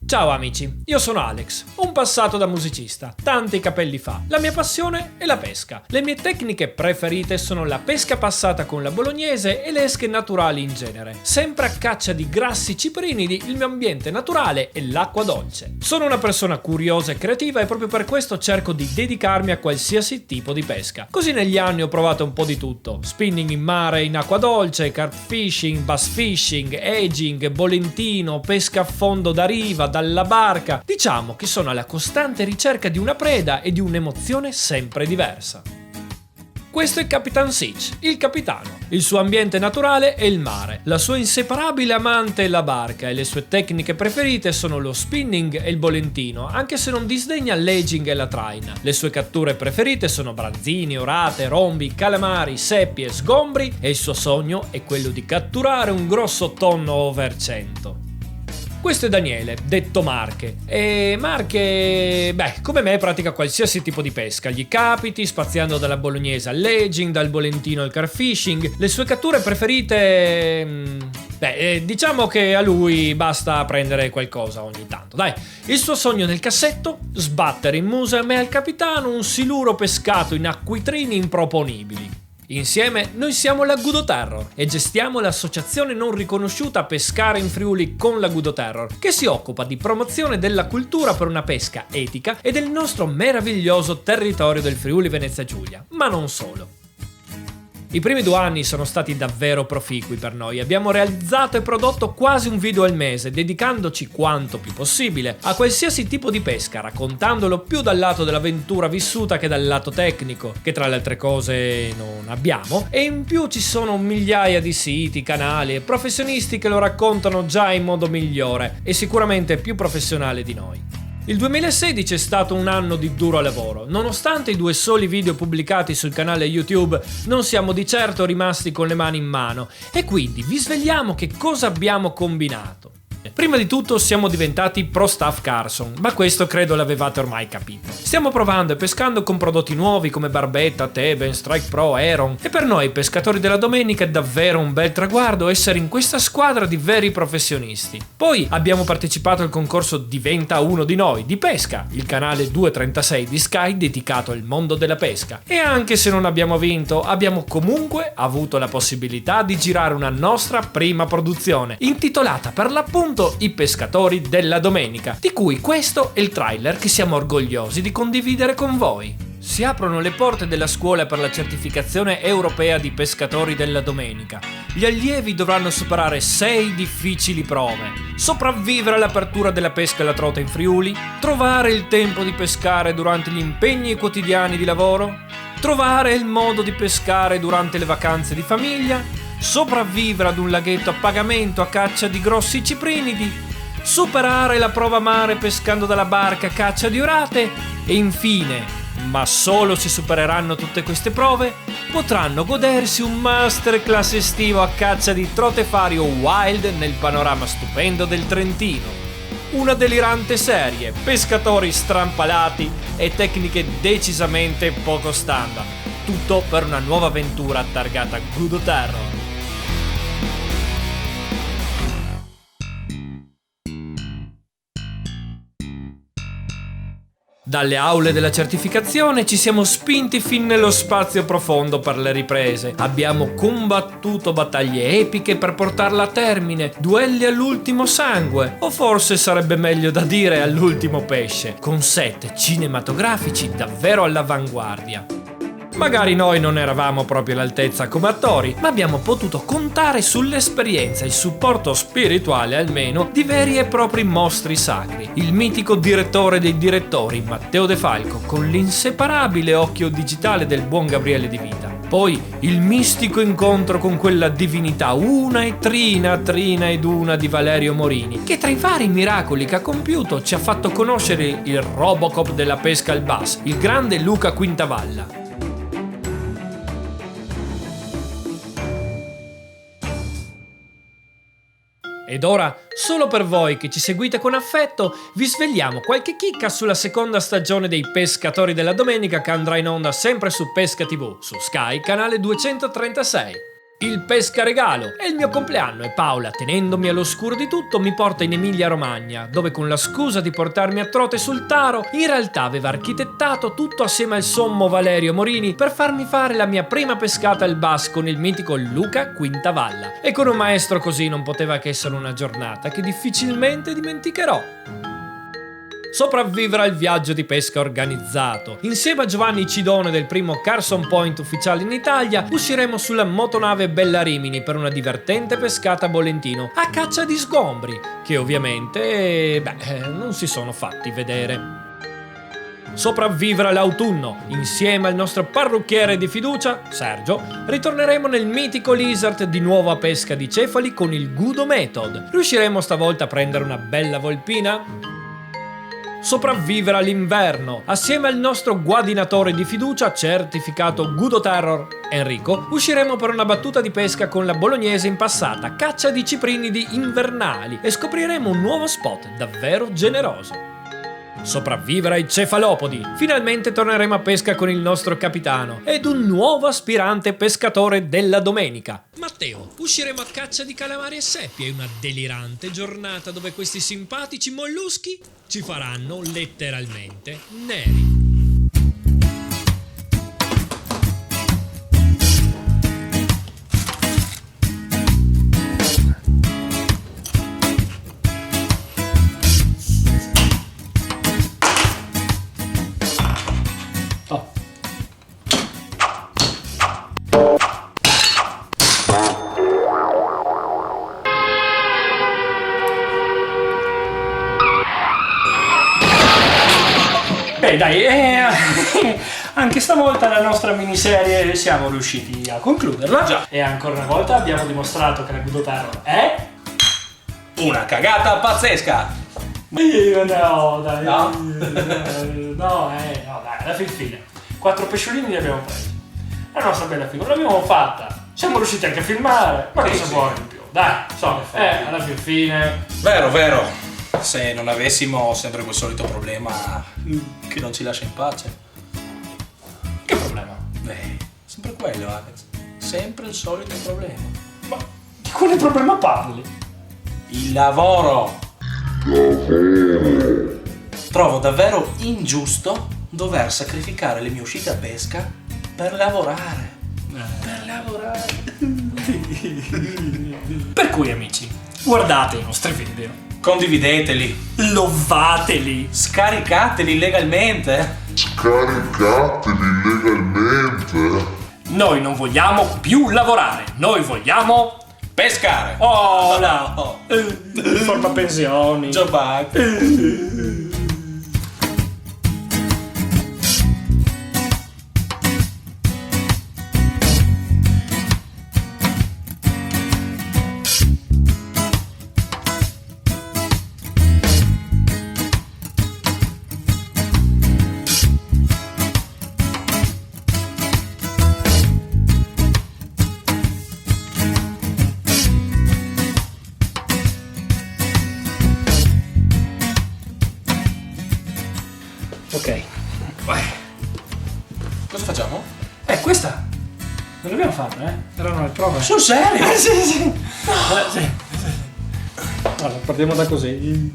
Ciao amici, io sono Alex, ho un passato da musicista, tanti capelli fa. La mia passione è la pesca. Le mie tecniche preferite sono la pesca passata con la bolognese e le esche naturali in genere. Sempre a caccia di grassi ciprinidi, il mio ambiente naturale è l'acqua dolce. Sono una persona curiosa e creativa e proprio per questo cerco di dedicarmi a qualsiasi tipo di pesca. Così negli anni ho provato un po' di tutto: spinning in mare, in acqua dolce, carp fishing, bass fishing, edging, bolentino, pesca a fondo da riva, dalla barca. Diciamo che sono alla costante ricerca di una preda e di un'emozione sempre diversa. Questo è Capitan Sitch, il capitano. Il suo ambiente naturale è il mare. La sua inseparabile amante è la barca e le sue tecniche preferite sono lo spinning e il bolentino, anche se non disdegna l'edging e la traina. Le sue catture preferite sono branzini, orate, rombi, calamari, seppie, sgombri e il suo sogno è quello di catturare un grosso tonno over 100. Questo è Daniele, detto Marche. E Marche, come me, pratica qualsiasi tipo di pesca. Gli capiti, spaziando dalla bolognese all'edging, dal bolentino al carp fishing. Le sue catture preferite... diciamo che a lui basta prendere qualcosa ogni tanto, dai. Il suo sogno nel cassetto? Sbattere in muso a me e al capitano un siluro pescato in acquitrini improponibili. Insieme noi siamo la Gudo Terror e gestiamo l'associazione non riconosciuta Pescare in Friuli con la Gudo Terror, che si occupa di promozione della cultura per una pesca etica e del nostro meraviglioso territorio del Friuli Venezia Giulia, ma non solo. I primi 2 anni sono stati davvero proficui per noi. Abbiamo realizzato e prodotto quasi un video al mese, dedicandoci quanto più possibile a qualsiasi tipo di pesca, raccontandolo più dal lato dell'avventura vissuta che dal lato tecnico, che tra le altre cose non abbiamo, e in più ci sono migliaia di siti, canali e professionisti che lo raccontano già in modo migliore e sicuramente più professionale di noi. Il 2016 è stato un anno di duro lavoro. Nonostante i 2 soli video pubblicati sul canale YouTube, non siamo di certo rimasti con le mani in mano e quindi vi svegliamo che cosa abbiamo combinato. Prima di tutto siamo diventati Pro Staff Carson, ma questo credo l'avevate ormai capito. Stiamo provando e pescando con prodotti nuovi come Barbetta, Teben, Strike Pro, Aeron, e per noi pescatori della domenica è davvero un bel traguardo essere in questa squadra di veri professionisti. Poi abbiamo partecipato al concorso Diventa uno di noi di pesca, il canale 236 di Sky dedicato al mondo della pesca, e anche se non abbiamo vinto abbiamo comunque avuto la possibilità di girare una nostra prima produzione intitolata per l'appunto I pescatori della domenica, di cui questo è il trailer che siamo orgogliosi di condividere con voi. Si aprono le porte della scuola per la certificazione europea di pescatori della domenica. Gli allievi dovranno superare 6 difficili prove: sopravvivere all'apertura della pesca alla trota in Friuli, trovare il tempo di pescare durante gli impegni quotidiani di lavoro, trovare il modo di pescare durante le vacanze di famiglia, sopravvivere ad un laghetto a pagamento a caccia di grossi ciprinidi, superare la prova mare pescando dalla barca a caccia di orate e infine, ma solo se supereranno tutte queste prove, potranno godersi un masterclass estivo a caccia di trotefario wild nel panorama stupendo del Trentino. Una delirante serie, pescatori strampalati e tecniche decisamente poco standard. Tutto per una nuova avventura targata Gudo Terror. Dalle aule della certificazione ci siamo spinti fin nello spazio profondo per le riprese. Abbiamo combattuto battaglie epiche per portarla a termine, duelli all'ultimo sangue, o forse sarebbe meglio da dire all'ultimo pesce, con set cinematografici davvero all'avanguardia. Magari noi non eravamo proprio all'altezza come attori, ma abbiamo potuto contare sull'esperienza e il supporto spirituale almeno di veri e propri mostri sacri. Il mitico direttore dei direttori, Matteo De Falco, con l'inseparabile occhio digitale del buon Gabriele Di Vita. Poi il mistico incontro con quella divinità una e trina ed una di Valerio Morini, che tra i vari miracoli che ha compiuto ci ha fatto conoscere il Robocop della pesca al bass, il grande Luca Quintavalla. Ed ora, solo per voi che ci seguite con affetto, vi svegliamo qualche chicca sulla seconda stagione dei Pescatori della Domenica che andrà in onda sempre su Pesca TV, su Sky, canale 236. il pescaregalo. È il mio compleanno e Paola, tenendomi all'oscuro di tutto, mi porta in Emilia-Romagna, dove con la scusa di portarmi a trote sul taro, in realtà aveva architettato tutto assieme al sommo Valerio Morini per farmi fare la mia prima pescata al bus con il mitico Luca Quintavalla. E con un maestro così non poteva che essere una giornata che difficilmente dimenticherò. Sopravvivere al viaggio di pesca organizzato. Insieme a Giovanni Cidone del primo Carson Point ufficiale in Italia, usciremo sulla motonave Bella Rimini per una divertente pescata a Bolentino, a caccia di sgombri, che ovviamente, non si sono fatti vedere. Sopravvivere all'autunno. Insieme al nostro parrucchiere di fiducia, Sergio, ritorneremo nel mitico Lizard di nuovo a pesca di cefali con il Gudo Method. Riusciremo stavolta a prendere una bella volpina? Sopravvivere all'inverno. Assieme al nostro guadinatore di fiducia, certificato Gudo Terror, Enrico, usciremo per una battuta di pesca con la bolognese impassata, caccia di ciprinidi invernali, e scopriremo un nuovo spot davvero generoso. Sopravvivere ai cefalopodi. Finalmente torneremo a pesca con il nostro capitano ed un nuovo aspirante pescatore della domenica. Matteo, usciremo a caccia di calamari e seppie, una delirante giornata dove questi simpatici molluschi ci faranno letteralmente neri. Dai, anche stavolta la nostra miniserie siamo riusciti a concluderla. Già. E ancora una volta abbiamo dimostrato che la Gudo Terror è... una cagata pazzesca! No, dai. No? No, dai, alla fine. 4 pesciolini li abbiamo presi. La nostra bella figura l'abbiamo fatta. Siamo riusciti anche a filmare. Ma cosa vuoi di più? Dai, alla fine. Vero. Se non avessimo sempre quel solito problema che non ci lascia in pace. Che problema? Sempre quello, Alex. Sempre il solito problema. Ma di quale problema parli? Il lavoro. Trovo davvero ingiusto dover sacrificare le mie uscite a pesca per lavorare. Per cui, amici, guardate i nostri video. Condivideteli. Lovateli. Scaricateli legalmente. Noi non vogliamo più lavorare. Noi vogliamo... pescare. Oh, no. Forma pensioni. Joe Bug. Ok. Vai. Cosa facciamo? Questa non l'abbiamo fatta, erano le prove. Sul serio? Sì. Allora, partiamo da così.